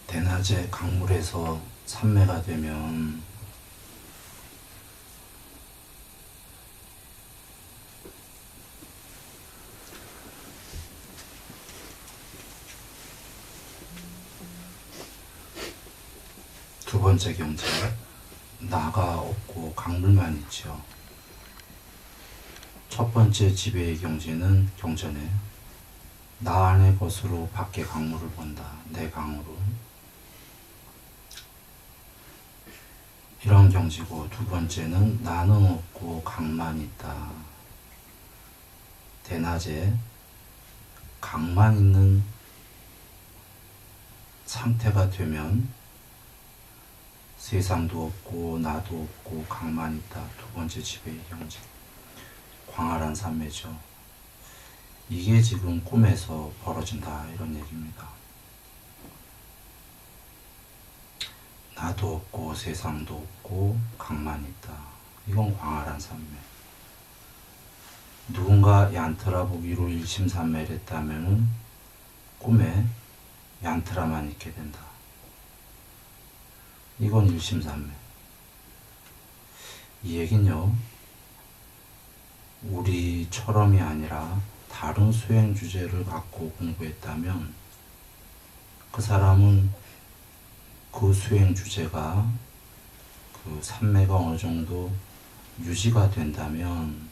대낮에 강물에서 산매가 되면 두 번째 경제, 나가 없고 강물만 있죠. 첫 번째 지배의 경제는 경전에 나 안의 것으로 밖에 강물을 본다. 내 강으로. 이런 경지고, 두 번째는 나는 없고 강만 있다. 대낮에 강만 있는 상태가 되면 세상도 없고 나도 없고 강만 있다. 두 번째 지배의 경지. 광활한 삼매죠. 이게 지금 꿈에서 벌어진다, 이런 얘기입니다. 나도 없고 세상도 없고 강만 있다. 이건 광활한 삼매. 누군가 얀트라 보기로 일심삼매를 했다면 꿈에 얀트라만 있게 된다. 이건 일심삼매. 이 얘긴요, 우리처럼이 아니라 다른 수행 주제를 갖고 공부했다면 그 사람은 그 수행 주제가, 그 삼매가 어느 정도 유지가 된다면,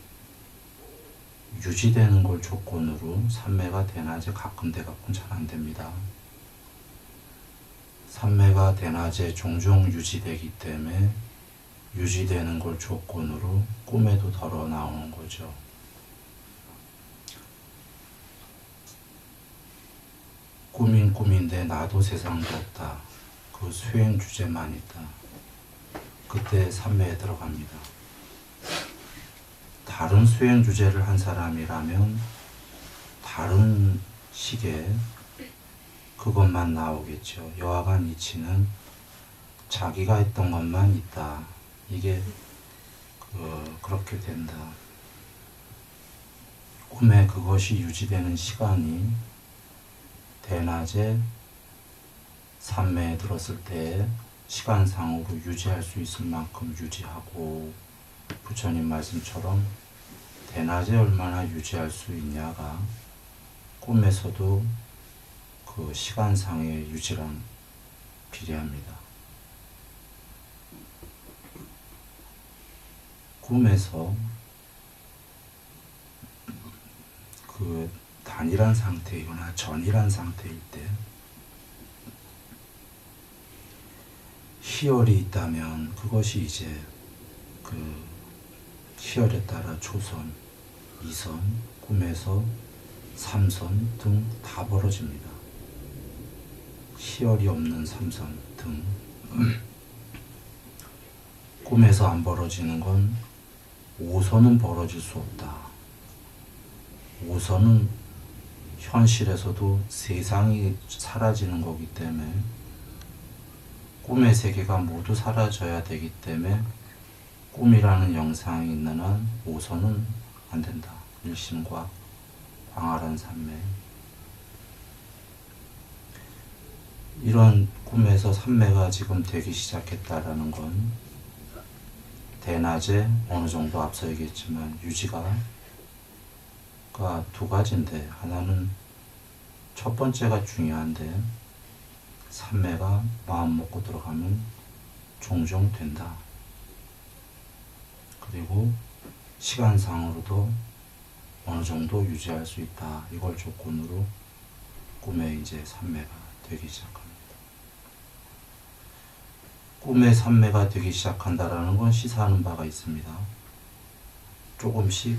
유지되는 걸 조건으로 삼매가 대낮에 가끔 잘 안 됩니다. 삼매가 대낮에 종종 유지되기 때문에 유지되는 걸 조건으로 꿈에도 덜어 나오는 거죠. 꿈인 꿈인데 나도 세상도 없다. 그 수행 주제만 있다. 그때 삼매에 들어갑니다. 다른 수행 주제를 한 사람이라면 다른 식의 그것만 나오겠죠. 여하간 이치는 자기가 했던 것만 있다. 이게 그렇게 된다. 꿈에 그것이 유지되는 시간이 대낮에 삼매에 들었을 때 시간상으로 유지할 수 있을 만큼 유지하고, 부처님 말씀처럼 대낮에 얼마나 유지할 수 있냐가 꿈에서도 그 시간상의 유지랑 비례합니다. 꿈에서 그 단일한 상태이거나 전일한 상태일 때 희열이 있다면 그것이 이제 그 희열에 따라 초선, 이선, 꿈에서 삼선 등 다 벌어집니다. 희열이 없는 삼선 등. 꿈에서 안 벌어지는 건 오선은 벌어질 수 없다. 오선은 현실에서도 세상이 사라지는 거기 때문에 꿈의 세계가 모두 사라져야 되기 때문에 꿈이라는 영상이 있는 한 오선은 안 된다. 일심과 광활한 삼매. 이런 꿈에서 삼매가 지금 되기 시작했다라는 건 대낮에 어느 정도 앞서 얘기했지만 유지가 두 가지인데, 하나는 첫 번째가 중요한데 삼매가 마음 먹고 들어가면 종종 된다. 그리고 시간상으로도 어느 정도 유지할 수 있다. 이걸 조건으로 꿈에 이제 삼매가 되기 시작합니다. 꿈에 삼매가 되기 시작한다라는 건 시사하는 바가 있습니다. 조금씩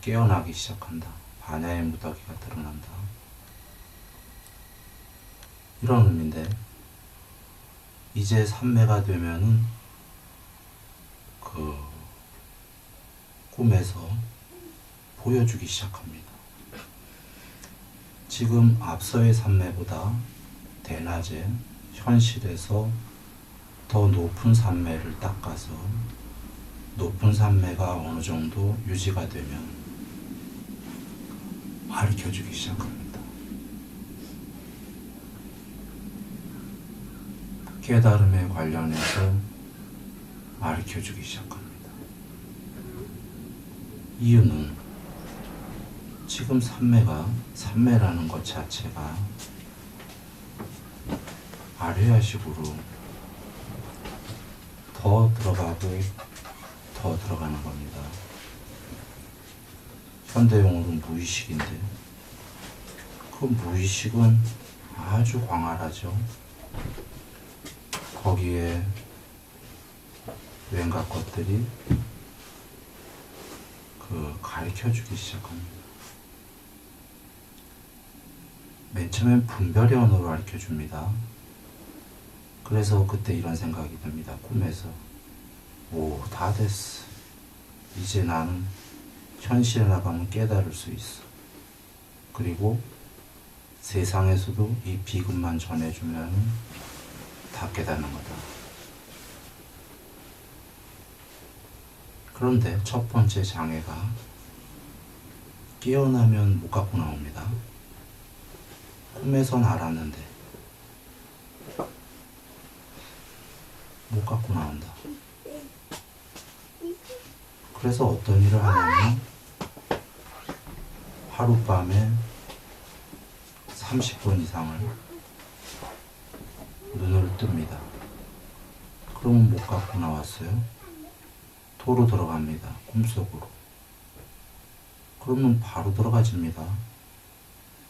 깨어나기 시작한다. 반야의 무더기가 드러난다. 이런 의미인데, 이제 삼매가 되면은 꿈에서 보여주기 시작합니다. 지금 앞서의 삼매보다 대낮에 현실에서 더 높은 삼매를 닦아서 높은 삼매가 어느 정도 유지가 되면 가르쳐주기 시작합니다. 깨달음에 관련해서 가르쳐주기 시작합니다. 이유는 지금 삼매라는 것 자체가 아뢰야식으로 더 들어가고 더 들어가는 겁니다. 현대용어로는 무의식인데 그 무의식은 아주 광활하죠. 거기에 왠가 것들이 가르쳐주기 시작합니다. 맨 처음엔 분별의 언어로 가르쳐줍니다. 그래서 그때 이런 생각이 듭니다. 꿈에서 오, 다 됐어. 이제 나는 현실에 나가면 깨달을 수 있어. 그리고 세상에서도 이 비급만 전해주면 다 깨닫는 거다. 그런데 첫 번째 장애가 깨어나면 못 갖고 나옵니다. 꿈에선 알았는데 못 갖고 나온다. 그래서 어떤 일을 하냐면 하룻밤에 30분 이상을 눈을 뜹니다. 그러면 못 갖고 나왔어요. 도로 들어갑니다. 꿈속으로. 그러면 바로 들어가집니다.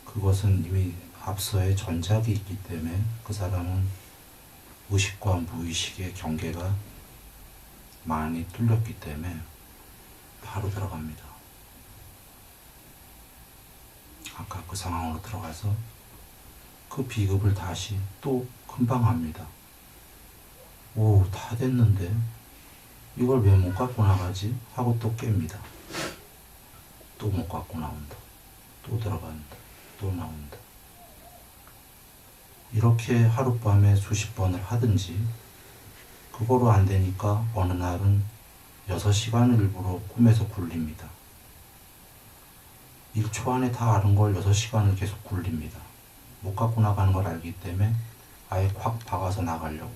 그것은 이미 앞서의 전작이 있기 때문에 그 사람은 의식과 무의식의 경계가 많이 뚫렸기 때문에 바로 들어갑니다. 아까 그 상황으로 들어가서 그 비급을 다시 또 금방 합니다. 오, 다 됐는데 이걸 왜 못 갖고 나가지? 하고 또 깹니다. 또 못 갖고 나온다. 또 들어간다. 또 나온다. 이렇게 하룻밤에 수십 번을 하든지 그거로 안 되니까 어느 날은 6시간을 일부러 꿈에서 굴립니다. 1초 안에 다 아는 걸 6시간을 계속 굴립니다. 못 갖고 나가는 걸 알기 때문에 아예 확 박아서 나가려고.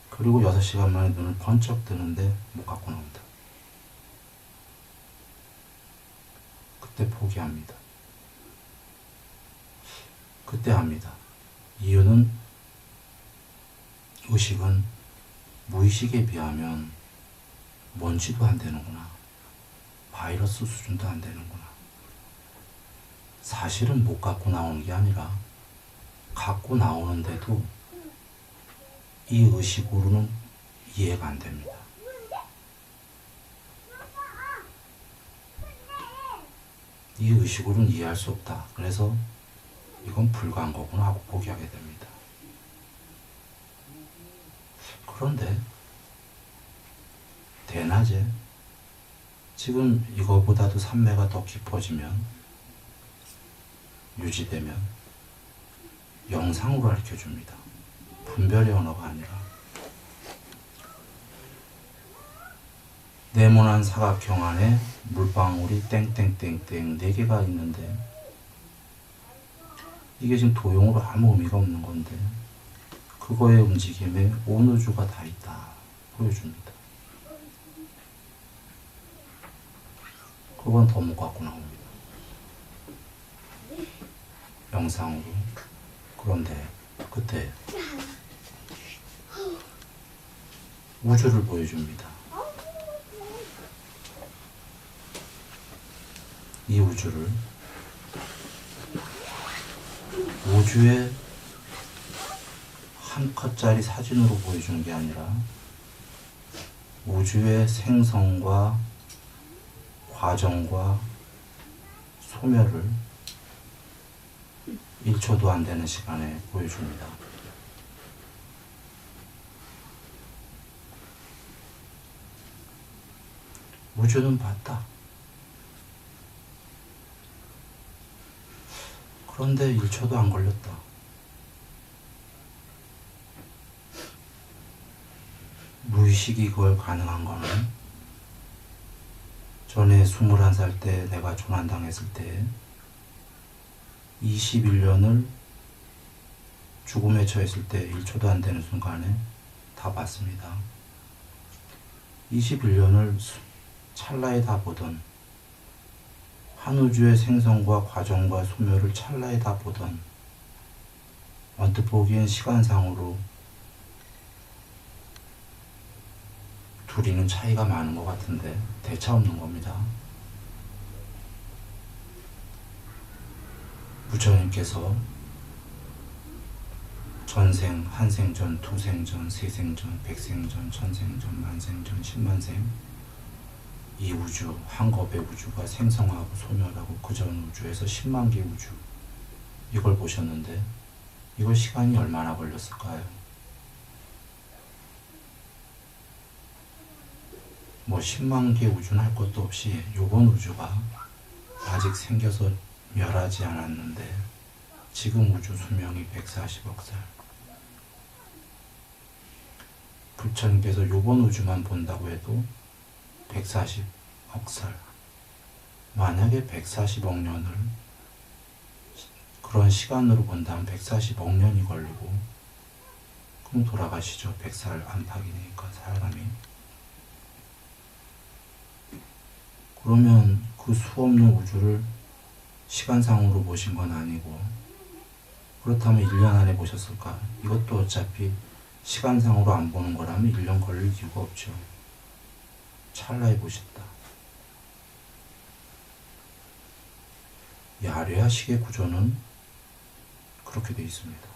그리고 6시간 만에 눈을 번쩍 뜨는데 못 갖고 나온다. 그때 포기합니다. 그때 합니다. 이유는 의식은 무의식에 비하면 먼지도 안 되는구나. 바이러스 수준도 안 되는구나. 사실은 못 갖고 나오는 게 아니라 갖고 나오는데도 이 의식으로는 이해가 안 됩니다. 이 의식으로는 이해할 수 없다. 그래서 이건 불가한 거구나 하고 포기하게 됩니다. 그런데 대낮에 지금 이거보다도 삼매가 더 깊어지면 유지되면 영상으로 가르쳐줍니다. 분별의 언어가 아니라 네모난 사각형 안에 물방울이 땡땡땡땡 4개가 있는데 이게 지금 도형으로 아무 의미가 없는 건데 그거의 움직임에 온 우주가 다 있다 보여줍니다. 그건 더 못 갖고 나옵니다. 영상으로. 그런데 그때 우주를 보여줍니다. 이 우주를 우주의 한 컷짜리 사진으로 보여주는 게 아니라 우주의 생성과 과정과 소멸을 1초도 안 되는 시간에 보여줍니다. 우주는 봤다. 그런데 1초도 안 걸렸다. 무의식이 그걸 가능한 거는 전에 21살 때 내가 조난당했을 때 21년을 죽음에 처했을 때 1초도 안 되는 순간에 다 봤습니다. 21년을 찰나에 다 보던, 한 우주의 생성과 과정과 소멸을 찰나에 다 보던, 언뜻 보기엔 시간상으로 둘이는 차이가 많은 것 같은데 대차 없는 겁니다. 부처님께서 전생, 한생전, 투생전, 세생전, 백생전, 천생전, 만생전, 십만생, 이 우주, 한 겁의 우주가 생성하고 소멸하고 그 전 우주에서 10만 개 우주, 이걸 보셨는데 이거 시간이 얼마나 걸렸을까요? 뭐 10만 개 우주는 할 것도 없이 요번 우주가 아직 생겨서 멸하지 않았는데 지금 우주 수명이 140억 살. 부처님께서 요번 우주만 본다고 해도 140억 살. 만약에 140억 년을 그런 시간으로 본다면 140억 년이 걸리고, 그럼 돌아가시죠. 100살 안팎이니까 사람이. 그러면 그 수없는 우주를 시간상으로 보신 건 아니고, 그렇다면 1년 안에 보셨을까? 이것도 어차피 시간상으로 안 보는 거라면 1년 걸릴 이유가 없죠. 찰나에 보셨다. 이 아뢰아식의 구조는 그렇게 되어 있습니다.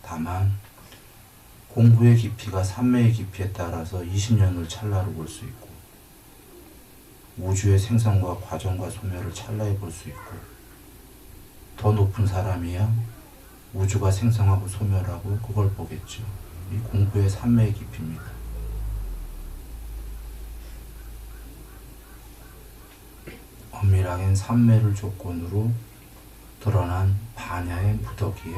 다만 공부의 깊이가 삼매의 깊이에 따라서 20년을 찰나로 볼 수 있고, 우주의 생성과 과정과 소멸을 찰나에 볼 수 있고, 더 높은 사람이야 우주가 생성하고 소멸하고 그걸 보겠죠. 이 공부의 삼매의 깊이입니다. 엄밀하게는 삼매를 조건으로 드러난 반야의 무더기에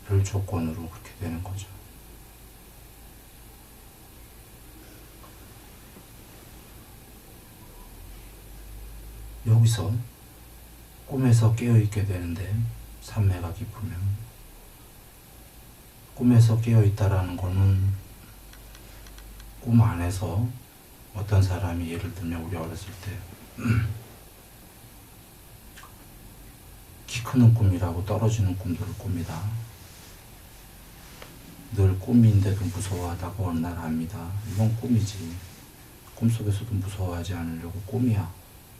별 조건으로 그렇게 되는 거죠. 여기서 꿈에서 깨어있게 되는데, 삼매가 깊으면 꿈에서 깨어있다라는 거는 꿈 안에서 어떤 사람이, 예를 들면 우리 어렸을 때 키 크는 꿈이라고 떨어지는 꿈들을 꿉니다. 늘 꿈인데도 무서워하다가 어느 날 압니다. 이건 꿈이지. 꿈속에서도 무서워하지 않으려고 꿈이야,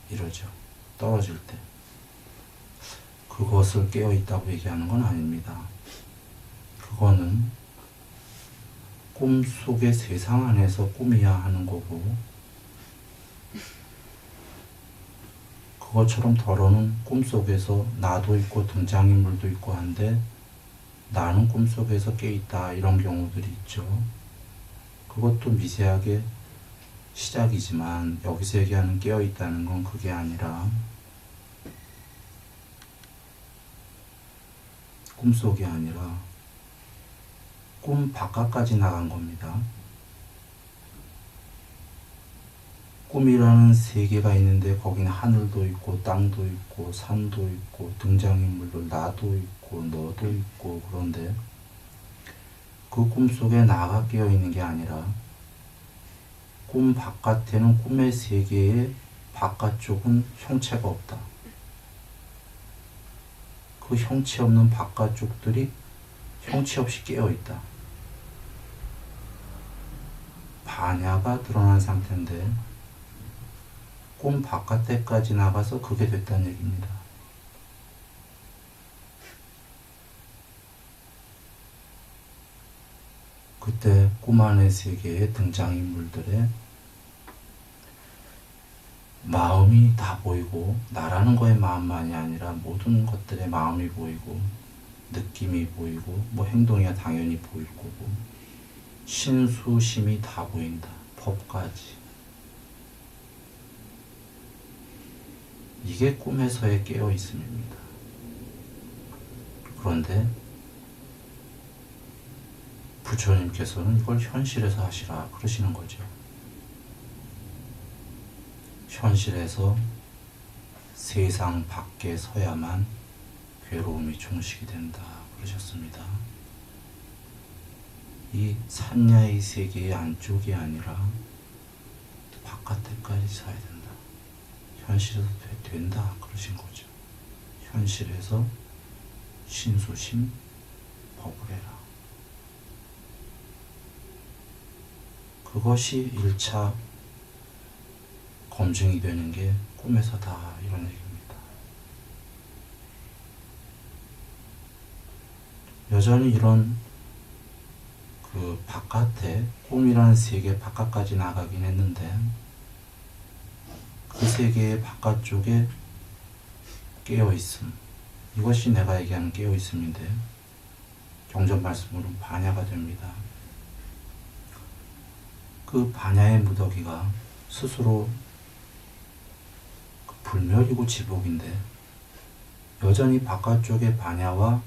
이러죠. 떨어질 때. 그것을 깨어있다고 얘기하는 건 아닙니다. 그거는 꿈속의 세상 안에서 꿈이야 하는 거고, 그것처럼 더러는 꿈속에서 나도 있고 등장인물도 있고 한데 나는 꿈속에서 깨있다, 이런 경우들이 있죠. 그것도 미세하게 시작이지만 여기서 얘기하는 깨어있다는 건 그게 아니라 꿈속이 아니라 꿈 바깥까지 나간 겁니다. 꿈이라는 세계가 있는데 거기는 하늘도 있고 땅도 있고 산도 있고 등장인물도 나도 있고 너도 있고, 그런데 그 꿈속에 나가 깨어있는 게 아니라 꿈 바깥에는 꿈의 세계의 바깥쪽은 형체가 없다. 그 형체 없는 바깥쪽들이 형체 없이 깨어있다. 반야가 드러난 상태인데 꿈 바깥에까지 나가서 그게 됐다는 얘기입니다. 그때 꿈 안의 세계의 등장인물들의 마음이 다 보이고, 나라는 거의 마음만이 아니라 모든 것들의 마음이 보이고 느낌이 보이고 뭐 행동이야 당연히 보일 거고 신수심이 다 보인다. 법까지. 이게 꿈에서의 깨어있음입니다. 그런데 부처님께서는 이걸 현실에서 하시라 그러시는 거죠. 현실에서 세상 밖에 서야만 괴로움이 종식이 된다 그러셨습니다. 이 산야의 세계의 안쪽이 아니라 바깥에까지 서야 된다. 현실에서 된다 그러신 거죠. 현실에서 신수심 버블해라. 그것이 1차 검증이 되는 게 꿈에서다 이런 얘기입니다. 여전히 이런 그 바깥에 꿈이라는 세계 바깥까지 나가긴 했는데 그 세계의 바깥쪽에 깨어있음, 이것이 내가 얘기하는 깨어있음인데 경전 말씀으로는 반야가 됩니다. 그 반야의 무더기가 스스로 불멸이고 지복인데 여전히 바깥쪽의 반야와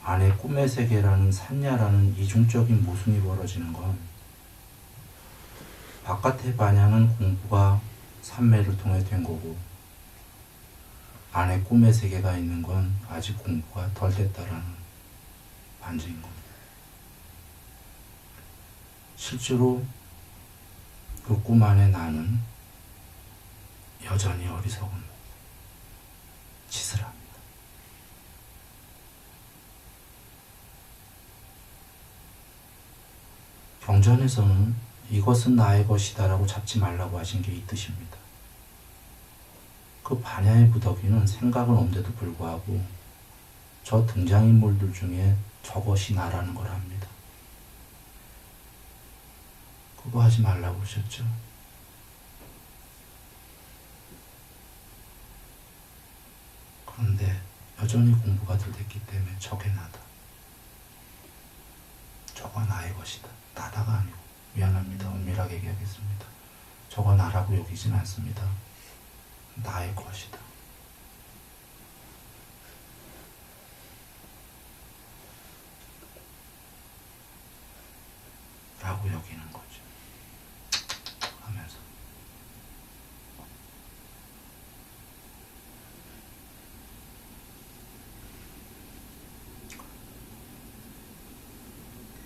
안에 꿈의 세계라는 산야라는 이중적인 모순이 벌어지는 건 바깥의 반야는 공부가 삼매를 통해 된 거고 안에 꿈의 세계가 있는 건 아직 공부가 덜 됐다라는 반증인 겁니다. 실제로 그 꿈 안에 나는 여전히 어리석은 짓을 합니다. 경전에서는 이것은 나의 것이다 라고 잡지 말라고 하신 게 이 뜻입니다. 그 반야의 무더기는 생각은 없는데도 불구하고 저 등장인물들 중에 저것이 나라는 걸 합니다. 그거 하지 말라고 하셨죠. 그런데 여전히 공부가 덜 됐기 때문에 저게 나다. 저거 나의 것이다. 나다가 아니고, 미안합니다. 엄밀하게 얘기하겠습니다. 저거 나라고 여기진 않습니다. 나의 것이다. 라고 여기는 거죠. 하면서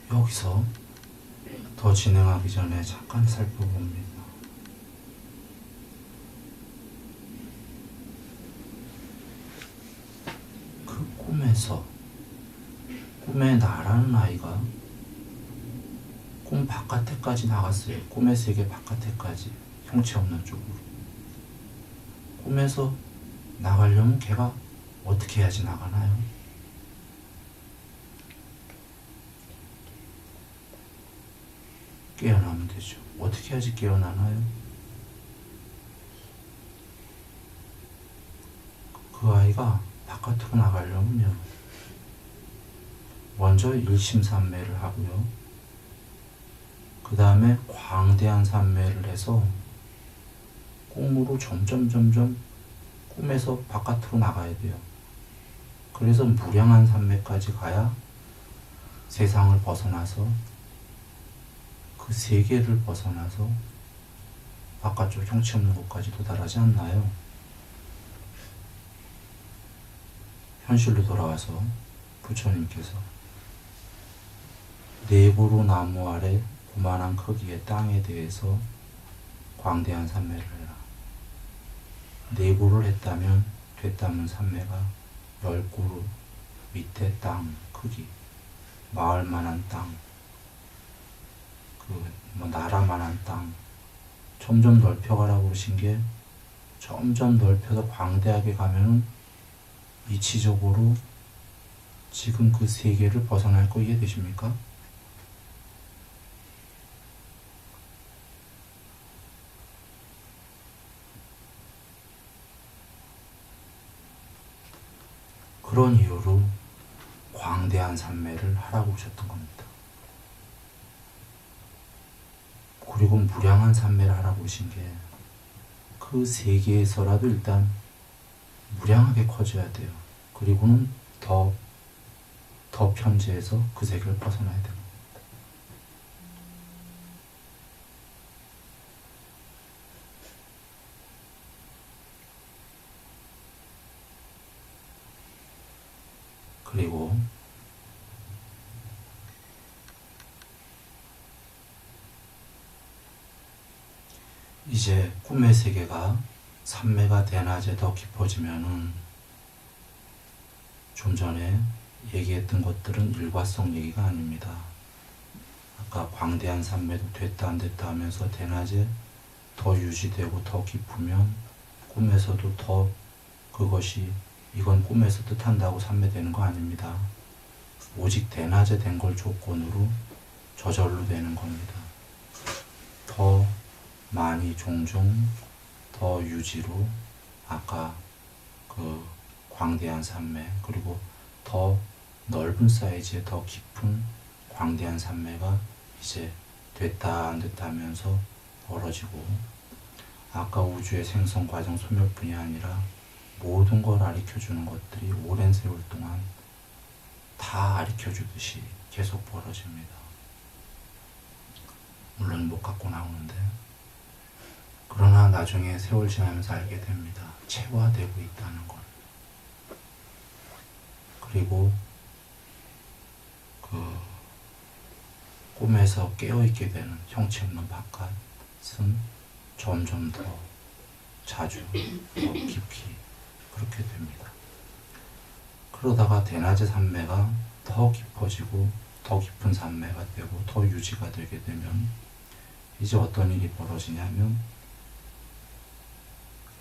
여기서 더 진행하기 전에 잠깐 살펴봅니다. 그 꿈에서 꿈의 나라는 아이가 꿈 바깥에까지 나갔어요. 꿈의 세계 바깥에까지, 형체 없는 쪽으로. 꿈에서 나가려면 걔가 어떻게 해야지 나가나요? 깨어나면 되죠. 어떻게 해야지 깨어나나요? 그 아이가 바깥으로 나가려면요, 먼저 일심산매를 하고요, 그 다음에 광대한 산매를 해서 꿈으로 점점 꿈에서 바깥으로 나가야 돼요. 그래서 무량한 산매까지 가야 세상을 벗어나서 그 세계를 벗어나서 바깥쪽 형체 없는 곳까지 도달하지 않나요? 현실로 돌아와서 부처님께서 네고루 나무 아래 고만한 크기의 땅에 대해서 광대한 산매를 해라. 네고를 했다면 됐다면 산매가 10고루 밑에 땅 크기, 마을만한 땅, 나라만한 땅 점점 넓혀가라고 그러신 게, 점점 넓혀서 광대하게 가면은 이치적으로 지금 그 세계를 벗어날 거 이해되십니까? 그런 이유로 광대한 산매를 하라고 하셨던 겁니다. 그리고 무량한 산매를 하라고 하신 게, 그 세계에서라도 일단 무량하게 커져야 돼요. 그리고는 더 편재해서 그 세계를 벗어나야 됩니다. 그리고 이제 꿈의 세계가 삼매가 대낮에 더 깊어지면은 좀 전에 얘기했던 것들은 일과성 얘기가 아닙니다. 아까 광대한 삼매도 됐다 안 됐다 하면서 대낮에 더 유지되고 더 깊으면 꿈에서도 더 그것이 이건 꿈에서 뜻한다고 삼매되는 거 아닙니다. 오직 대낮에 된 걸 조건으로 저절로 되는 겁니다. 더 많이 종종 더 유지로 아까 그 광대한 삼매 그리고 더 넓은 사이즈의 더 깊은 광대한 삼매가 이제 됐다 안 됐다 하면서 벌어지고 아까 우주의 생성 과정 소멸뿐이 아니라 모든 걸 가르쳐주는 것들이 오랜 세월 동안 다 가르쳐주듯이 계속 벌어집니다. 물론 못 갖고 나오는데 그러나 나중에 세월 지나면서 알게 됩니다. 체화되고 있다는 걸. 그리고 그 꿈에서 깨어있게 되는 형체 없는 바깥은 점점 더 자주 더 깊이 그렇게 됩니다. 그러다가 대낮의 삼매가 더 깊어지고 더 깊은 삼매가 되고 더 유지가 되게 되면 이제 어떤 일이 벌어지냐면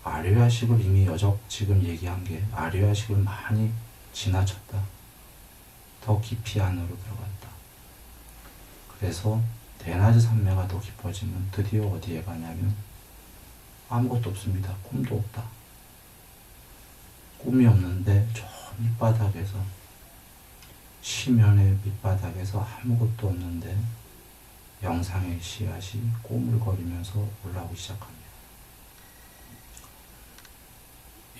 아류야식을 이미 지금 얘기한 게 아류야식을 많이 지나쳤다. 더 깊이 안으로 들어갔다. 그래서 대낮의 삼매가 더 깊어지면 드디어 어디에 가냐면 아무것도 없습니다. 꿈도 없다. 꿈이 없는데 저 밑바닥에서 시면의 밑바닥에서 아무것도 없는데 영상의 씨앗이 꼬물거리면서 올라오기 시작합니다.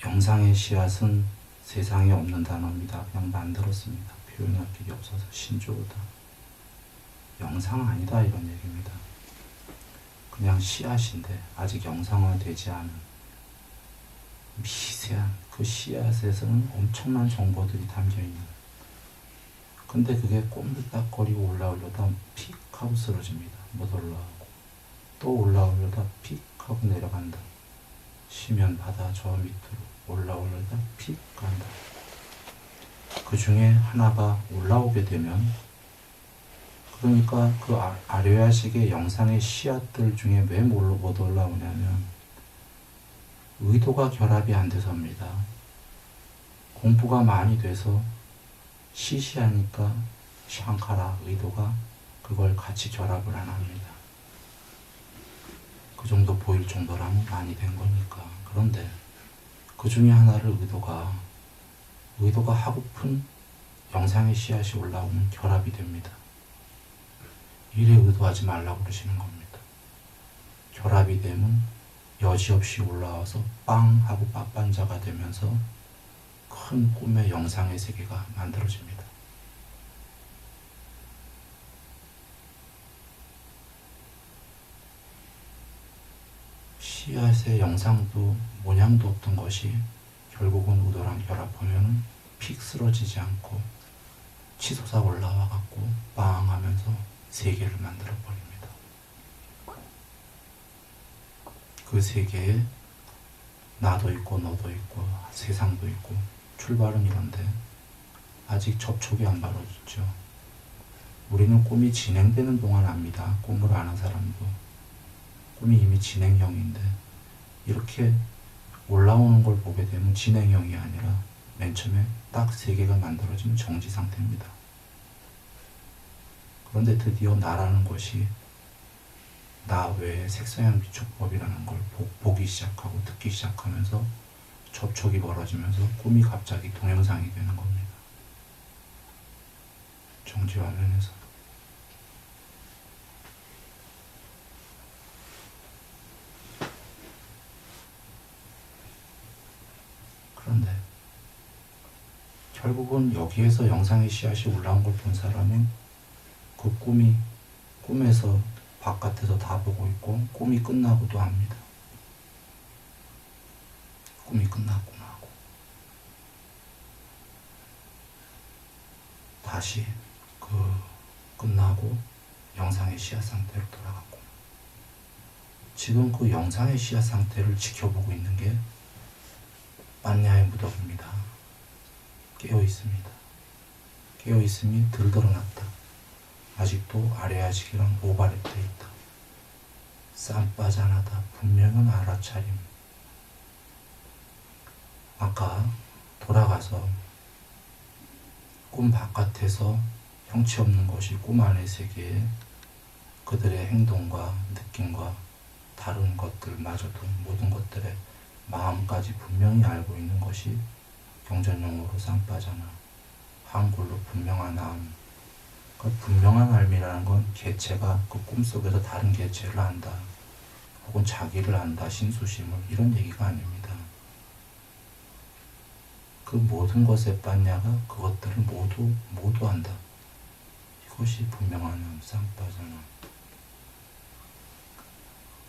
영상의 씨앗은 세상에 없는 단어입니다. 그냥 만들었습니다. 표현할 길이 없어서 신조어다. 영상 아니다 이런 얘기입니다. 그냥 씨앗인데 아직 영상화되지 않은 미세한 그 씨앗에서는 엄청난 정보들이 담겨있는 근데 그게 꼬물딱거리고 올라오려다 픽 하고 쓰러집니다. 못 올라오고 또 올라오려다 픽 하고 내려간다. 시면 바다 저 밑으로 올라오려다 픽 간다. 그 중에 하나가 올라오게 되면 그러니까 그 아류야식의 영상의 씨앗들 중에 왜 못 올라오냐면 의도가 결합이 안 돼서입니다. 공부가 많이 돼서 시시하니까 샹카라 의도가 그걸 같이 결합을 안 합니다. 그 정도 보일 정도라면 많이 된 거니까. 그런데 그 중에 하나를 의도가 하고픈 영상의 씨앗이 올라오면 결합이 됩니다. 이래 의도하지 말라고 그러시는 겁니다. 결합이 되면 여지없이 올라와서 빵 하고 빠반자가 되면서 큰 꿈의 영상의 세계가 만들어집니다. 씨앗의 영상도 모양도 없던 것이 결국은 우도랑 결합하면 픽 쓰러지지 않고 치솟아 올라와 갖고 빵 하면서 세계를 만들어 버립니다. 그 세계에 나도 있고 너도 있고 세상도 있고 출발은 이런데 아직 접촉이 안 벌어졌죠. 우리는 꿈이 진행되는 동안 압니다. 꿈을 아는 사람도 꿈이 이미 진행형인데 이렇게 올라오는 걸 보게 되면 진행형이 아니라 맨 처음에 딱 세계가 만들어진 정지 상태입니다. 그런데 드디어 나라는 것이 나 외에 색소형 비축법이라는 걸 보기 시작하고 듣기 시작하면서 접촉이 벌어지면서 꿈이 갑자기 동영상이 되는 겁니다. 정지 화면에서. 그런데 결국은 여기에서 영상의 씨앗이 올라온 걸 본 사람은 그 꿈에서 바깥에서 다 보고 있고 꿈이 끝나고도 합니다. 꿈이 끝났구나 하고. 다시 끝나고 영상의 씨앗 상태로 돌아갔고, 지금 그 영상의 씨앗 상태를 지켜보고 있는 게 반야의 무덤입니다. 깨어 있습니다. 깨어 있음이 들드러났다. 아직도 아래아식이랑 오바랩돼 있다. 쌈빠잔하다. 분명은 알아차림. 아까 돌아가서 꿈 바깥에서 형체 없는 것이 꿈 안의 세계에 그들의 행동과 느낌과 다른 것들마저도 모든 것들의 마음까지 분명히 알고 있는 것이 경전용어로 쌍빠잖아. 한글로 분명한 암. 그 분명한 알미라는 건 개체가 그 꿈속에서 다른 개체를 안다. 혹은 자기를 안다. 신수심을. 이런 얘기가 아닙니다. 그 모든 것의 빤야가 그것들을 모두 안다. 이것이 분명한 암, 쌍빠잖아.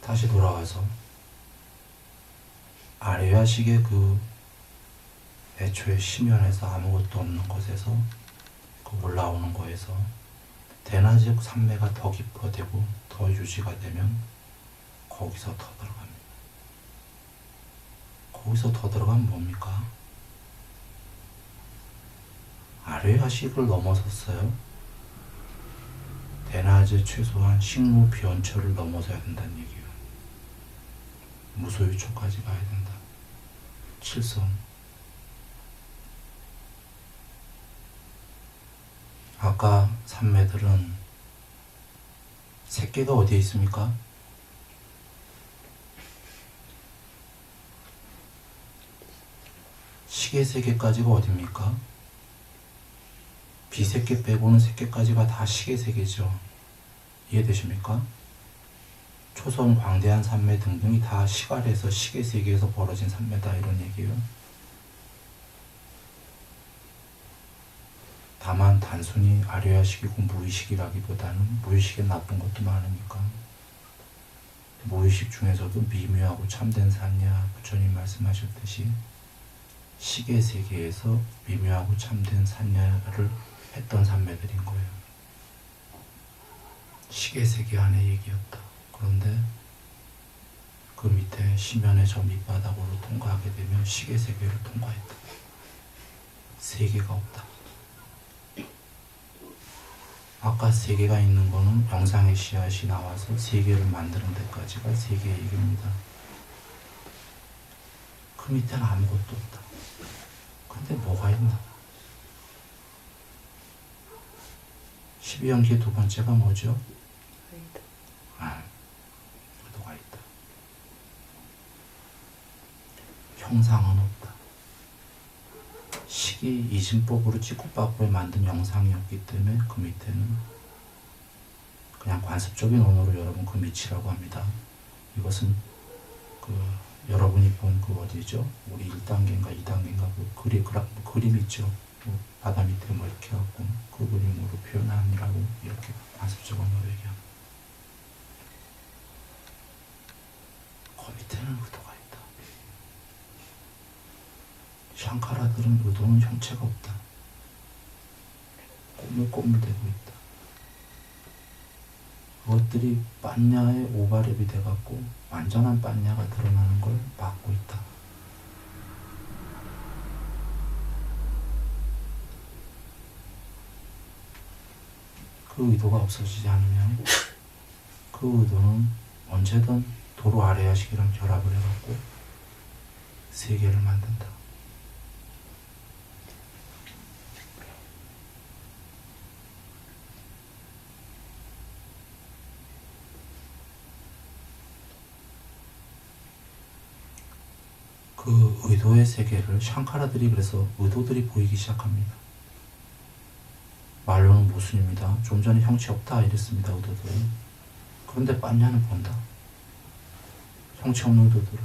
다시 돌아와서 아래야식의 그 애초에 심연에서 아무것도 없는 것에서 그 올라오는 거에서 대낮의 산매가 더 깊어되고 더 유지가 되면 거기서 더 들어갑니다. 거기서 더 들어가면 뭡니까? 아래야식을 넘어섰어요. 대낮의 최소한 식무 비원처를 넘어서야 된다는 얘기예요. 무소유초까지 가야 된다. 칠성. 아까 산매들은 새끼가 어디에 있습니까? 시계세계까지가 어딥니까? 비세계 빼고는 세계까지가 다 시계세계죠. 이해되십니까? 초선 광대한 산매 등등이 다 시갈에서 시계세계에서 벌어진 산매다 이런 얘기예요. 다만 단순히 아래야식이고 무의식이라기보다는 무의식에 나쁜 것도 많으니까 무의식 중에서도 미묘하고 참된 산야 부처님 말씀하셨듯이 시계세계에서 미묘하고 참된 산야를 했던 산매들인 거예요. 시계세계 안의 얘기였다. 그런데 그 밑에 심연의 저 밑바닥으로 통과하게 되면 시계세계를 통과했다. 세계가 없다. 아까 세계가 있는 거는 영상의 씨앗이 나와서 세계를 만드는 데까지가 세계의 얘기입니다. 그 밑에는 아무것도 없다. 근데 뭐가 있나? 12연기의 두 번째가 뭐죠? 의도가 있다. 형상은 없다. 식이 이진법으로 찍고빠꾸에 만든 영상이었기 때문에 그 밑에는 그냥 관습적인 언어로 여러분 그 밑이라고 합니다. 이것은 여러분이 본 그 어디죠? 우리 1단계인가 2단계인가 그 그림 있죠? 바다 밑에 뭐 이렇게 갖고 그 그림으로 표현하느라고 이렇게 관습적 언어로 얘기합니다. 그 밑에는 의도가 있다. 샹카라들은 의도는 형체가 없다. 꼬물꼬물대고 있다. 그것들이 빤야의 오바랩이 돼갖고 완전한 빤야가 드러나는 걸 막고 있다. 그 의도가 없어지지 않으면 그 의도는 언제든 도로 아래야식이랑 결합을 해갖고 세계를 만든다. 그 의도의 세계를 샹카라들이 그래서 의도들이 보이기 시작합니다. 말로는 모순입니다. 좀 전에 형체 없다 이랬습니다. 의도들은. 그런데 빤야는 본다. 형체 없는 의도들을.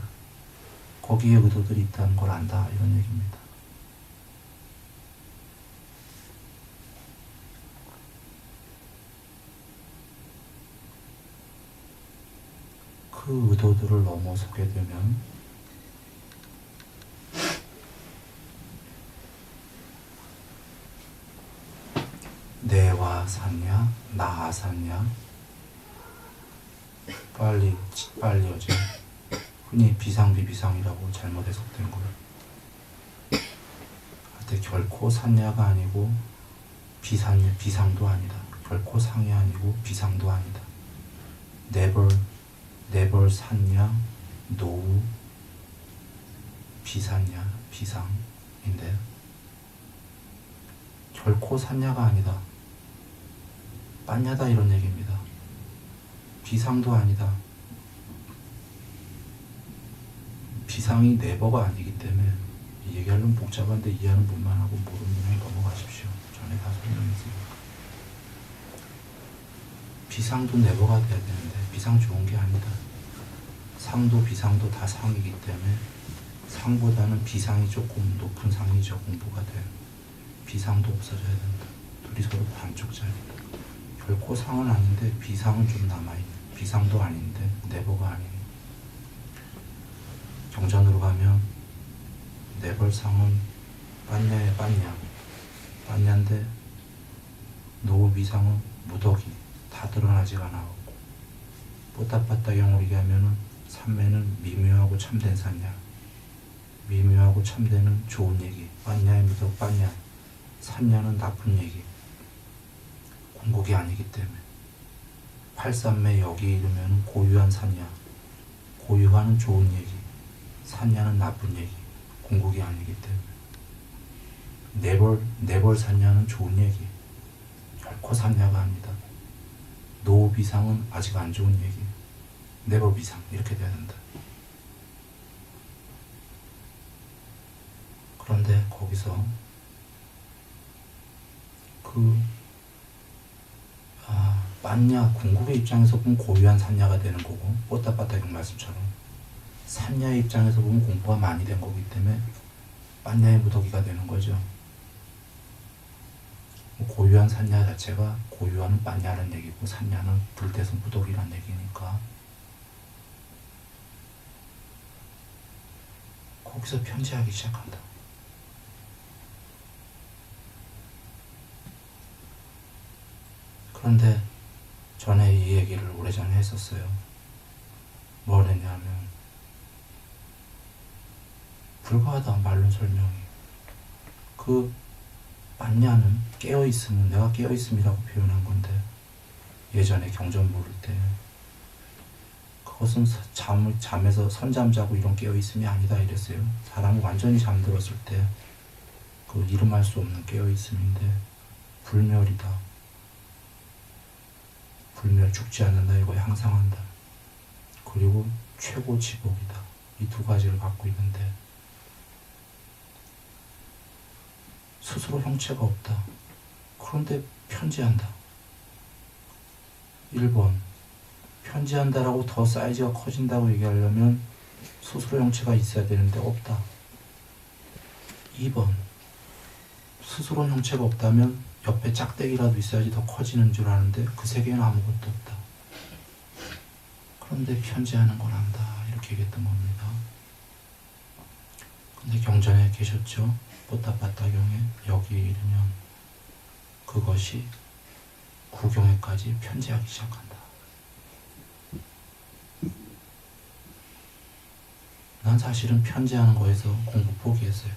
거기에 의도들이 있다는 걸 안다 이런 얘기입니다. 그 의도들을 넘어서게 되면 샀냐? 나 샀냐? 빨리 어제 흔히 비상비비상이라고 잘못 해석된 거예요. 하여튼 결코 샀냐가 아니고 비상도 아니다. 결코 상이 아니고 비상도 아니다. never 샀냐? 노우 비샀냐? 비상인데 결코 샀냐가 아니다. 빤냐다 이런 얘기입니다. 비상도 아니다. 비상이 네버가 아니기 때문에 얘기하려면 복잡한데 이해하는 분만 하고 모르는 분이 넘어가십시오. 전에 다 설명했으니까. 비상도 네버가 돼야 되는데 비상 좋은 게 아니다. 상도 비상도 다 상이기 때문에 상보다는 비상이 조금 높은 상이죠. 공부가 돼요. 비상도 없어져야 된다. 둘이 서로 반쪽짜리다. 결코 상은 아닌데 비상은 좀 남아있는. 비상도 아닌데 네버가 아닌. 경전으로 가면 네벌상은 빤냐의 빤냐인데 노비상은 무덕이 다 드러나지가 않았고 뽀따빠따 경우로 얘기하면은 삼매는 미묘하고 참된 산냐 미묘하고 참되는 좋은 얘기 빤냐의 무덕 빤냐 산냐는 나쁜 얘기 공곡이 아니기 때문에 팔삼매 여기 이르면 고유한 산냐 고유하는 좋은 얘기 산냐는 나쁜 얘기 공곡이 아니기 때문에 네벌 산냐는 좋은 얘기 결코 산냐가 아니다. 노비상은 아직 안 좋은 얘기 네벌 비상 이렇게 돼야 된다. 그런데 거기서 빤냐 궁극의 입장에서 보면 고유한 산냐가 되는 거고 뽀따빠따경 말씀처럼 산냐의 입장에서 보면 공부가 많이 된 거기 때문에 빤냐의 무더기가 되는 거죠. 고유한 산냐 자체가 고유하는 빤냐라는 얘기고 산냐는 불대서 무더기라는 얘기니까 거기서 편지하기 시작한다. 그런데 전에 이 얘기를 오래전에 했었어요. 뭘 했냐면 불과하다 말로 설명이. 빤냐는 깨어있음은 내가 깨어있음이라고 표현한 건데 예전에 경전 모를 때 그것은 잠에서 선잠 자고 이런 깨어있음이 아니다 이랬어요. 사람이 완전히 잠들었을 때 그 이름할 수 없는 깨어있음인데 불멸이다. 불멸 죽지 않는다 이거에 항상한다. 그리고 최고 지복이다. 이 두 가지를 갖고 있는데 스스로 형체가 없다. 그런데 편지한다. 1번 편지한다라고 더 사이즈가 커진다고 얘기하려면 스스로 형체가 있어야 되는데 없다. 2번 스스로 형체가 없다면 옆에 짝대기라도 있어야지 더 커지는 줄 아는데 그 세계에는 아무것도 없다. 그런데 편지하는 걸 안다. 이렇게 얘기했던 겁니다. 근데 경전에 계셨죠? 뽀따빠따경에 여기 이르면 그것이 구경에까지 편지하기 시작한다. 난 사실은 편지하는 거에서 공부 포기했어요.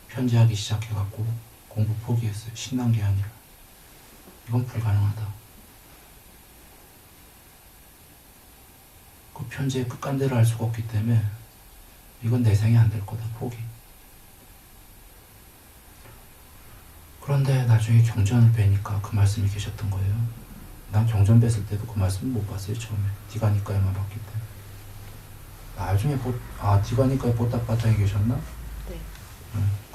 편지하기 시작해갖고 공부 포기했어요. 신난 게 아니라. 이건 불가능하다. 그 편지의 끝간대를 알 수가 없기 때문에 이건 내 생에 안 될 거다. 포기. 그런데 나중에 경전을 뵈니까 그 말씀이 계셨던 거예요. 난 경전 뵀을 때도 그 말씀을 못 봤어요. 처음에 디가니까에만 봤기 때문에. 나중에 디가니까에 뽀따빠따에 계셨나? 네.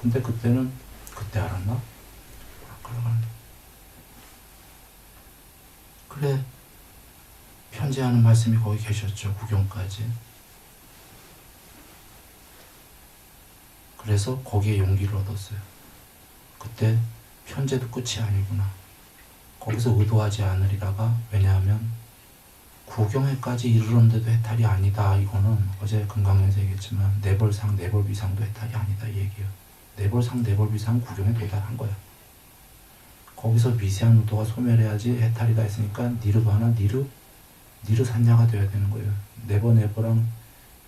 근데 그때는 그때 알았나? 그래 편지하는 말씀이 거기 계셨죠. 구경까지. 그래서 거기에 용기를 얻었어요. 그때 편제도 끝이 아니구나. 거기서 의도하지 않으리다가 왜냐하면 구경회까지 이르렀는데도 해탈이 아니다. 이거는 어제 금강에서 얘기했지만 네벌상 네벌비상도 해탈이 아니다 이 얘기예요. 네벌상 네벌비상 구경에 도달한 거야. 거기서 미세한 우도가 소멸해야지 해탈이다 했으니까 니르바나 니르 산야가 되어야 되는 거예요. 네버랑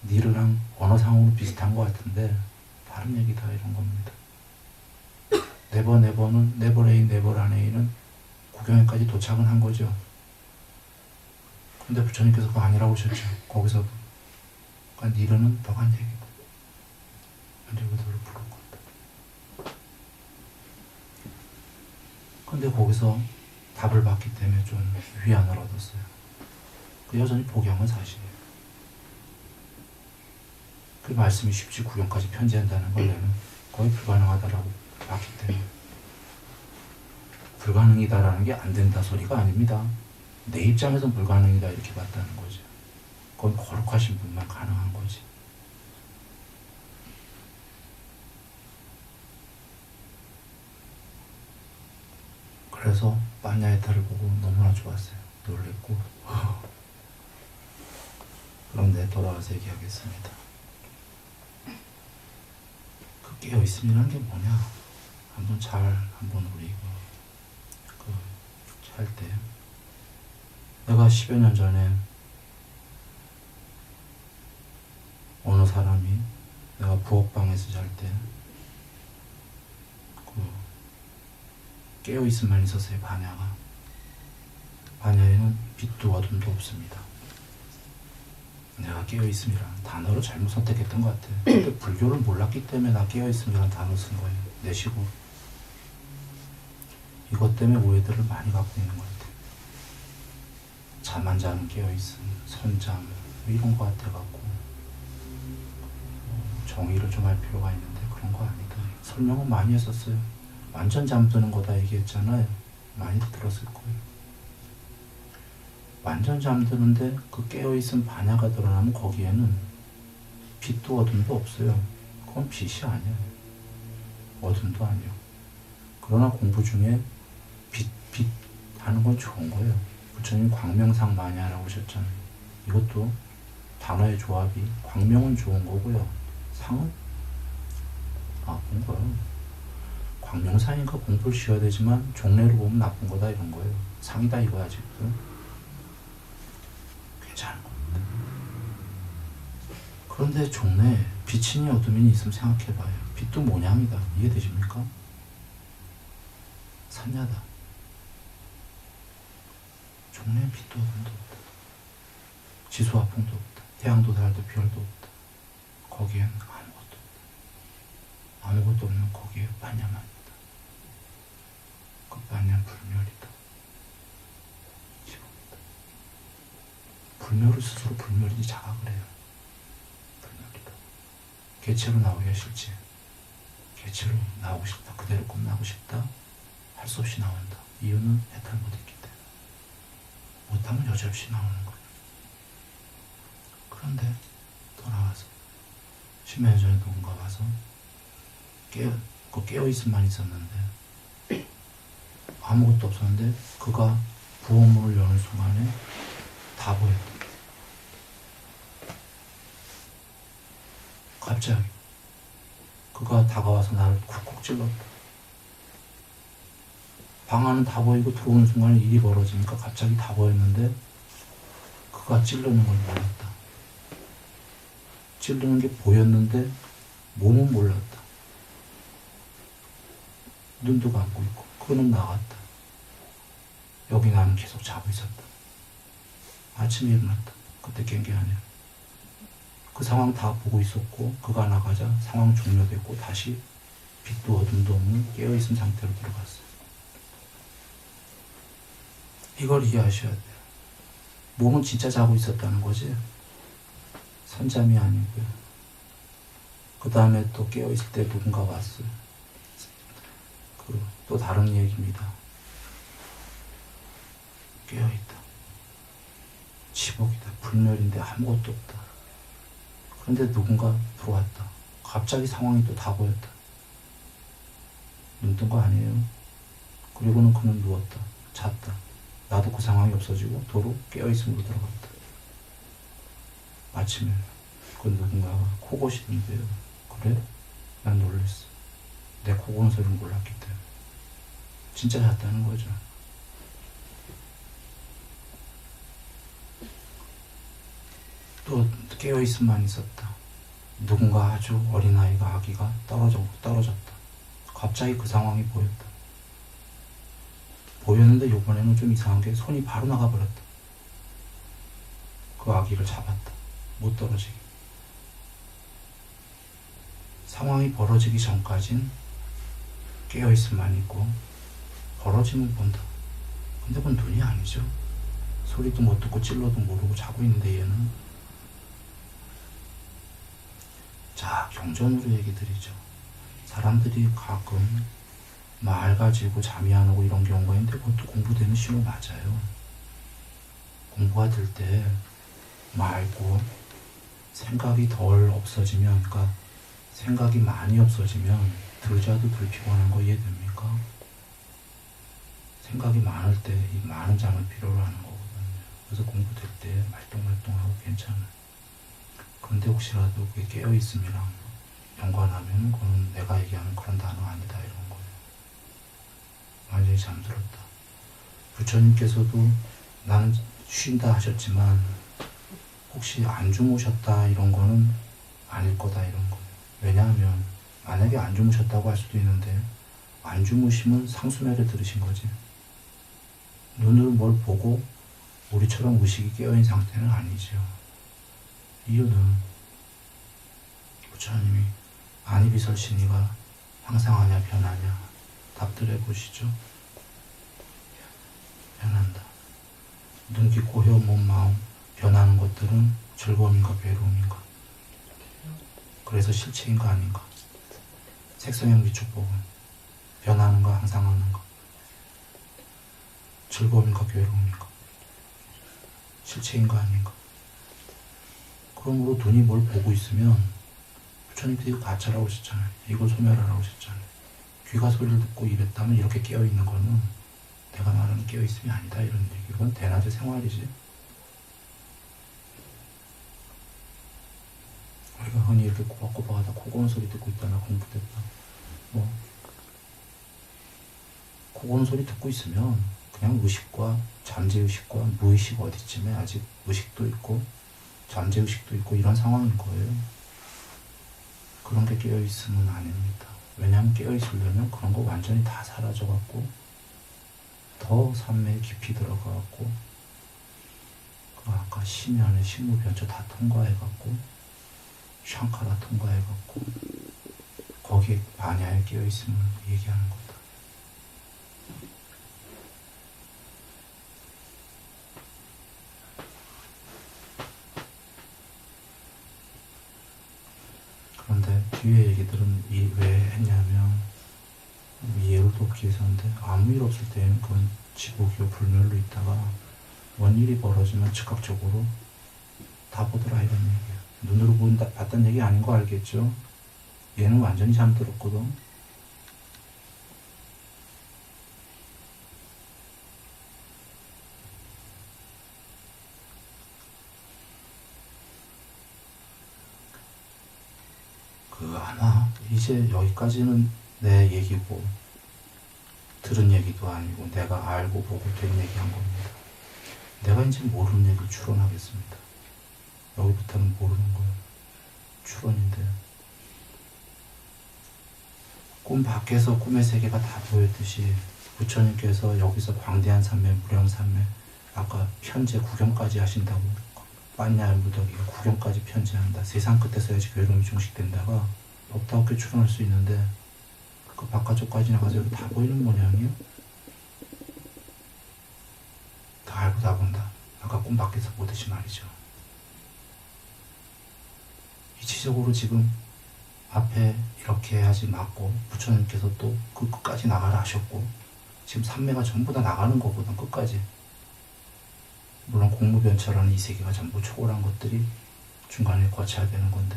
니르랑 언어상으로 비슷한 것 같은데 다른 얘기다 이런 겁니다. 네버는 네버라네이는 구경에까지 도착은 한 거죠. 근데 부처님께서 그거 아니라고 하셨죠. 거기서 그러니까 니르는 더 간 얘기다. 연제부도를 부른 건다. 근데 거기서 답을 받기 때문에 좀 위안을 얻었어요. 그 여전히 복양은 사실이에요. 그 말씀이 쉽지 구경까지 편지한다는 걸 내는 거의 불가능하다라고 봤기 때문에 불가능이다라는 게 안 된다 소리가 아닙니다. 내 입장에선 불가능이다 이렇게 봤다는 거죠. 그건 거룩하신 분만 가능한 거지. 그래서 빠냐에타를 보고 너무나 좋았어요. 놀랬고 그런데 돌아와서 얘기하겠습니다. 그 깨어있음이라는 게 뭐냐? 한번 우리 이거 할 때 내가 10여 년 전에 어느 사람이 내가 부엌방에서 잘 때 깨어있음만 있었어요. 반야에는 빛도 어둠도 없습니다. 내가 깨어있음이라는 단어를 잘못 선택했던 것 같아요. 근데 불교를 몰랐기 때문에 나 깨어있음이라는 단어를 쓴 거예요. 내시고 이것 때문에 오해들을 많이 갖고 있는 것 같아요. 잠 안 자는 깨어있음, 선잠 이런 것 같아갖고 정의를 좀 할 필요가 있는데 그런 거 아니다. 설명은 많이 했었어요. 완전 잠드는 거다 얘기했잖아요. 많이 들었을 거예요. 완전 잠드는데 그 깨어있음 반야가 드러나면 거기에는 빛도 어둠도 없어요. 그건 빛이 아니에요. 어둠도 아니에요. 그러나 공부 중에 빛 하는 건 좋은 거예요. 부처님 광명상 마냐라고 하셨잖아요. 이것도 단어의 조합이 광명은 좋은 거고요. 상은 나쁜 거예요. 광명상이니까 공부를 쉬어야 되지만 종례로 보면 나쁜 거다 이런 거예요. 상이다 이거야 지금. 괜찮은 겁니다. 그런데 종례에 빛이니 어둠이니 있으면 생각해봐요. 빛도 모양이다. 이해되십니까? 산야다. 종례에 빛도 어둠도 없다. 지수와 풍도 없다. 태양도 달도 별도 없다. 거기엔 아무것도 없다. 아무것도 없는 거기에 반야만 있다. 그 반야는 불멸이다. 지금이다. 불멸을 스스로 불멸이지 자각을 해요. 불멸이다. 개체로 나오기가 싫지. 개체로 나오고 싶다. 그대로 끝나고 싶다. 할 수 없이 나온다. 이유는 해탈 못했기 때문에. 못하면 여지없이 나오는 거예요. 그런데 돌아와서 10몇 년 전에 누군가 와서 깨어있음만 있었는데 아무것도 없었는데 그가 부엌문을 여는 순간에 다 보였다. 갑자기 그가 다가와서 나를 쿡쿡 찔렀다. 방 안은 다 보이고 들어오는 순간에 일이 벌어지니까 갑자기 다 보였는데 그가 찌르는 걸 몰랐다. 찌르는 게 보였는데 몸은 몰랐다. 눈도 감고 있고 그는 나갔다. 여기 나는 계속 자고 있었다. 아침에 일어났다. 그때 깬 게 아니야. 그 상황 다 보고 있었고 그가 나가자 상황 종료됐고 다시 빛도 어둠도 없는 깨어있은 상태로 들어갔어요. 이걸 이해하셔야 돼요. 몸은 진짜 자고 있었다는 거지 선잠이 아니고요. 그 다음에 또 깨어있을 때 누군가 왔어요. 또 다른 얘기입니다. 깨어있다. 지복이다. 불멸인데 아무것도 없다. 그런데 누군가 들어왔다. 갑자기 상황이 또 다 보였다. 눈 뜬 거 아니에요. 그리고는 그는 누웠다. 잤다. 나도 그 상황이 없어지고 도로 깨어있음으로 들어갔다. 아침에 그 누군가가 코 고시는데요. 그래? 난 놀랬어. 내 코 고는 소리를 몰랐기 때문에. 진짜 잤다는 거죠. 또 깨어있음만 있었다. 누군가 아주 어린아이가 아기가 떨어졌다. 갑자기 그 상황이 보였다. 보였는데 이번에는 좀 이상한 게 손이 바로 나가버렸다. 그 아기를 잡았다. 못 떨어지게. 상황이 벌어지기 전까진 깨어있음만 있고 벌어지면 본다. 근데 그건 눈이 아니죠. 소리도 못 듣고 찔러도 모르고 자고 있는데 얘는. 자, 경전으로 얘기 드리죠. 사람들이 가끔 말 가지고 잠이 안 오고 이런 경우가 있는데 그것도 공부되는 신호 맞아요. 공부가 될 때 맑고 생각이 덜 없어지면, 그러니까 생각이 많이 없어지면 들자도 덜 피곤한 거 이해됩니까? 생각이 많을 때 이 많은 잠을 필요로 하는 거거든요. 그래서 공부될 때 말똥말똥하고 괜찮아요. 그런데 혹시라도 그게 깨어있음이랑 연관하면 그건 내가 얘기하는 그런 단어 아니다 이런 거예요. 완전히 잠들었다. 부처님께서도 나는 쉰다 하셨지만 혹시 안 주무셨다 이런 거는 아닐 거다 이런 거예요. 왜냐하면 만약에 안 주무셨다고 할 수도 있는데 안 주무시면 상수매를 들으신 거지. 눈으로 뭘 보고 우리처럼 의식이 깨어있는 상태는 아니죠. 이유는 부처님이 아니비설신이가 항상하냐 변하냐 답들 해보시죠. 변한다. 눈, 귀, 코, 혀, 몸, 마음 변하는 것들은 즐거움인가 괴로움인가? 그래서 실체인가 아닌가? 색성형 비축법은 변하는가 항상하는가? 즐거움인가 괴로움인가? 실체인가 아닌가? 그러므로 눈이 뭘 보고 있으면 부처님도 이거 가짜라고 하셨잖아요. 이걸 소멸하라고 하셨잖아요. 귀가 소리를 듣고 이랬다면 이렇게 깨어있는 거는 내가 말하는 깨어있음이 아니다 이런 얘기. 이건 대낮의 생활이지. 우리가 흔히 이렇게 꼬박꼬박하다 코 고는 소리 듣고 있다 나 공부됐다 뭐 코 고는 소리 듣고 있으면 그냥 의식과 잠재의식과 무의식 어디쯤에 아직 의식도 있고 잠재의식도 있고 이런 상황인 거예요. 그런 게 깨어있으면 아닙니다. 왜냐하면 깨어있으려면 그런 거 완전히 다 사라져갖고 더 산매에 깊이 들어가갖고 그 아까 심연의 식무변처 다 통과해갖고 샹카라 통과해갖고 거기에 반야에 깨어있음을 얘기하는 거다. 그런데 뒤에 얘기들은 왜 했냐면 이해를 돕기 위해서인데 아무 일 없을 때에는 그건 지복이요 불멸로 있다가 원일이 벌어지면 즉각적으로 다 보더라 이런 얘기예요. 눈으로 봤다는 얘기 아닌 거 알겠죠? 얘는 완전히 잠들었거든. 아마 이제 여기까지는 내 얘기고 들은 얘기도 아니고 내가 알고 보고 된 얘기한 겁니다. 내가 이제 모르는 얘기를 추론하겠습니다. 여기부터는 모르는 거예요. 추론인데 꿈 밖에서 꿈의 세계가 다 보였듯이 부처님께서 여기서 광대한 산매, 무량산매 아까 편제 구경까지 하신다고 빠냐 무더기가 구경까지 편제한다. 세상 끝에서야지 괴로움이 종식된다가 없다 없게 추론할 수 있는데 그 바깥쪽까지 나가서 여기 다 보이는 모양이에요. 다 알고 다 본다. 아까 꿈 밖에서 보듯이 말이죠. 이치적으로 지금 앞에 이렇게 해야지 맞고 부처님께서 또 그 끝까지 나가라 하셨고 지금 삼매가 전부 다 나가는 거거든 끝까지. 물론 공무변처라는 이 세계가 전부 초월한 것들이 중간에 거쳐야 되는 건데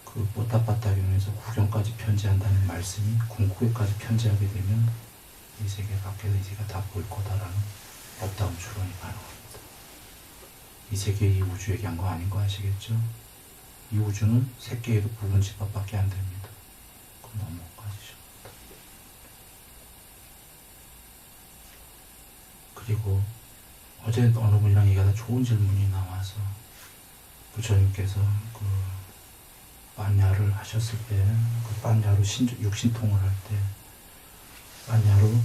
그 뽀따빠따경에서 구경까지 편지한다는 말씀이 궁극에까지 편지하게 되면 이 세계 밖에서 이 세계가 다 보일 거다라는 업다운 추론이 가능합니다. 이 세계 이 우주 얘기한 거 아닌 거 아시겠죠? 이 우주는 세 개에도 부분집합밖에 안 됩니다. 그건 넘어가시죠. 그리고 어제 어느 분이랑 얘기하다 좋은 질문이 나와서 부처님께서 그 반야를 하셨을 때, 그 반야로 육신통을 할 때, 반야로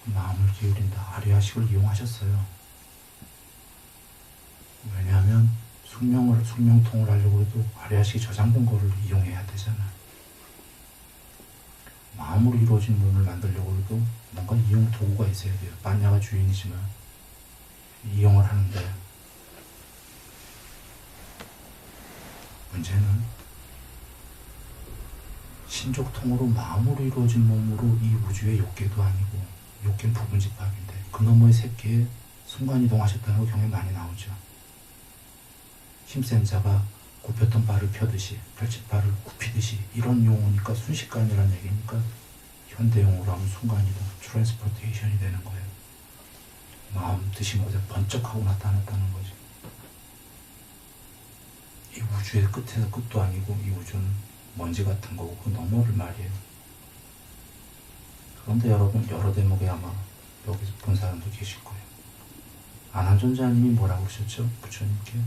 마음을 기울인다. 아리야식을 이용하셨어요. 왜냐하면 숙명통을 하려고 해도 아리야식이 저장된 거를 이용해야 되잖아요. 마음으로 이루어진 몸을 만들려고 해도 뭔가 이용 도구가 있어야 돼요. 반야가 주인이지만 이용을 하는데, 문제는 신족통으로 마음으로 이루어진 몸으로 이 우주의 욕계도 아니고, 욕계는 부분집합인데 그 너머의 세 개에 순간이동하셨다는 거 경에 많이 나오죠. 힘센 자가 굽혔던 발을 펴듯이, 펼칫발을 굽히듯이, 이런 용어니까 순식간이라는 얘기니까 현대용어로 하면 순간이동, 트랜스포테이션이 되는 거예요. 마음 드신 곳에 번쩍하고 나타났다는 거죠. 이 우주의 끝에서 끝도 아니고, 이 우주는 먼지 같은 거고 그 너머를 말이에요. 그런데 여러분, 여러 대목에 아마 여기서 본 사람도 계실 거예요. 아난존자님이 뭐라고 그러셨죠? 부처님께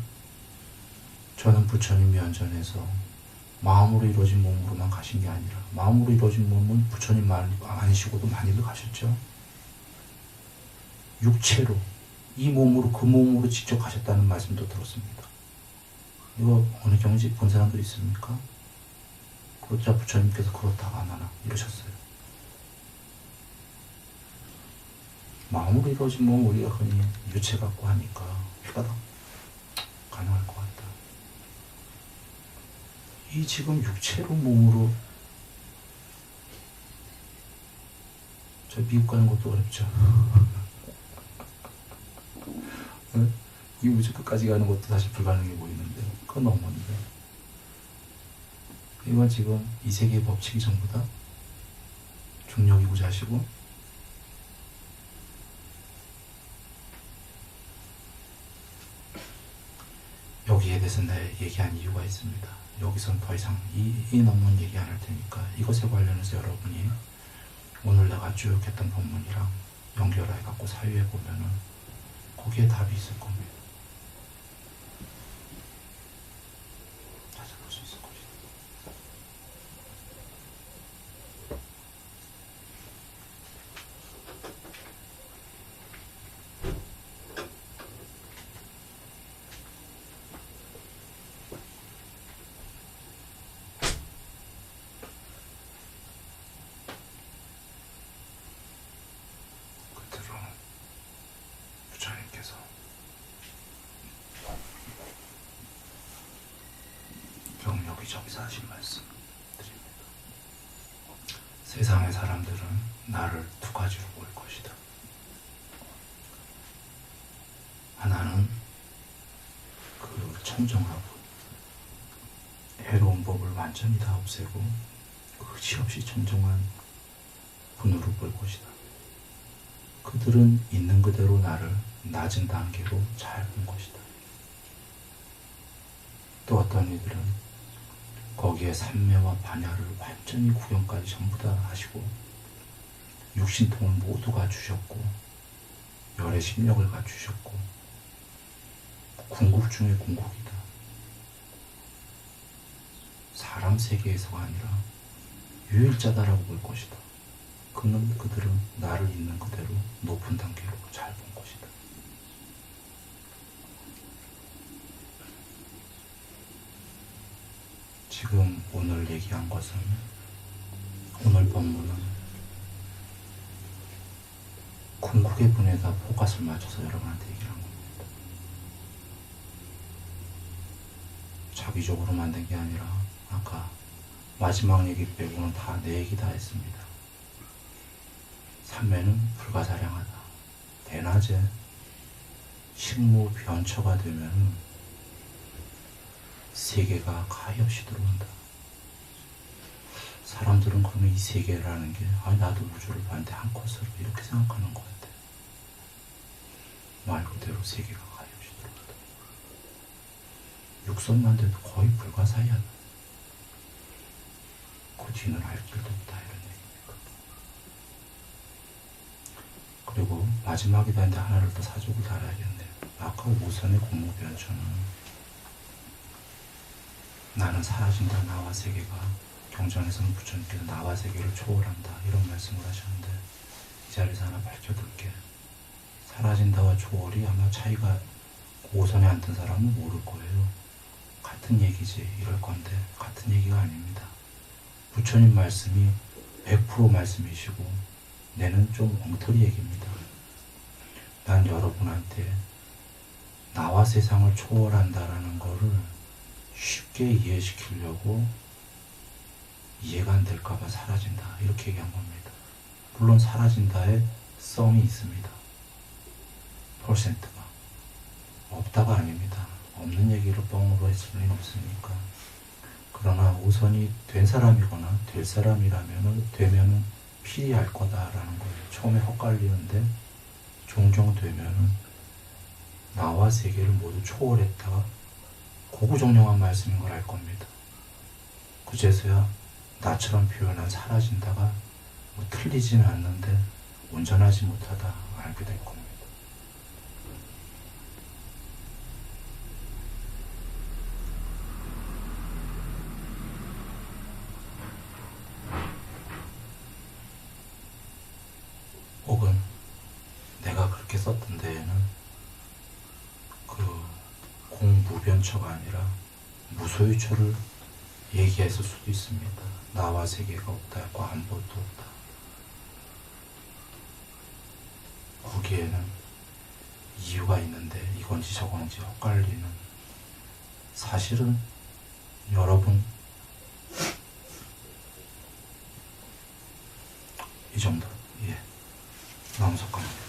저는 부처님 면전에서 마음으로 이루어진 몸으로만 가신 게 아니라, 마음으로 이루어진 몸은 부처님 아니시고도 많이들 가셨죠. 육체로, 이 몸으로, 그 몸으로 직접 가셨다는 말씀도 들었습니다. 이거 어느 경지 본 사람도 있습니까? 그렇자 부처님께서 그렇다고 안 하나 이러셨어요. 마음으로 이루어진 몸은 우리가 흔히 유체 갖고 하니까 휘가닥 가능할 것 같다. 이 지금 육체로 몸으로, 저 미국 가는 것도 어렵죠. 이 우주 끝까지 가는 것도 사실 불가능해 보이는데, 그건 너무한데. 이건 지금 이 세계의 법칙이 전부 다 중력이고 자시고, 여기에 대해서 내가 얘기한 이유가 있습니다. 여기선 더 이상 이 논문 얘기 안 할 테니까 이것에 관련해서 여러분이 오늘 내가 쭉 했던 본문이랑 연결해 갖고 사유해 보면은 거기에 답이 있을 겁니다. 찾아볼 수 있을 것이다. 끝으로 부처님께서 경력이 점사하신 말씀 드립니다. 세상의 사람들은 나를 두 가지로 볼 것이다. 하나는 그 청정하고 해로운 법을 완전히 다 없애고 그지없이 청정한 분으로 볼 것이다. 그들은 있는 그대로 나를 낮은 단계로 잘 본 것이다. 또 어떤 이들은 거기에 삼매와 반야를 완전히 구경까지 전부 다 하시고 육신통을 모두 갖추셨고 열의 심력을 갖추셨고 궁극 중의 궁극이다. 사람 세계에서가 아니라 유일자다라고 볼 것이다. 그들은 나를 있는 그대로 높은 단계로 잘 본 것이다. 지금 오늘 얘기한 것은, 오늘 본문은 궁극의 분에다 포커스를 맞춰서 여러분한테 얘기를 한 겁니다. 자기적으로 만든 게 아니라 아까 마지막 얘기 빼고는 다 내 얘기 다 했습니다. 삼매는 불가사량하다. 대낮에 식무 변처가 되면 세계가 가엾이 들어온다. 사람들은 그러면 이 세계라는 게 나도 우주를 봤는데 한 컷으로 이렇게 생각하는 것 같아. 말 그대로 세계가 가엾이 들어온다. 육선만 돼도 거의 불가사의하다. 그 뒤는 알 길도 없다 이런 얘기입니다. 그리고 마지막이다 했는데 하나를 더 사족을 달아야겠네요. 아까 우선의 공무변초는 나는 사라진다 나와 세계가, 경전에서는 부처님께서 나와 세계를 초월한다 이런 말씀을 하셨는데, 이 자리에서 하나 밝혀둘게. 사라진다와 초월이 아마 차이가, 오선에 앉은 사람은 모를 거예요. 같은 얘기지 이럴 건데 같은 얘기가 아닙니다. 부처님 말씀이 100% 말씀이시고 내는 좀 엉터리 얘기입니다. 난 여러분한테 나와 세상을 초월한다라는 거를 쉽게 이해시키려고 이해가 안 될까봐 사라진다 이렇게 얘기한 겁니다. 물론 사라진다에 썸이 있습니다. 퍼센트가 없다가 아닙니다. 없는 얘기를 뻥으로 했을 리는 없으니까. 그러나 우선이 된 사람이거나 될 사람이라면은 되면은 필히 알 거다라는 거예요. 처음에 헛갈리는데 종종 되면은 나와 세계를 모두 초월했다가 고구정령한 말씀인 걸 알 겁니다. 그제서야 나처럼 표현한 사라진다가 뭐 틀리지는 않는데 온전하지 못하다 알게 될 겁니다. 혹은 내가 그렇게 썼던 데에는 그 공무변초가 아니라 무소유초를 얘기했을 수도 있습니다. 나와 세계가 없다, 아무것도 없다. 거기에는 이유가 있는데 이건지 저건지 헷갈리는, 사실은 여러분 이 정도, 예, 마음속합니다.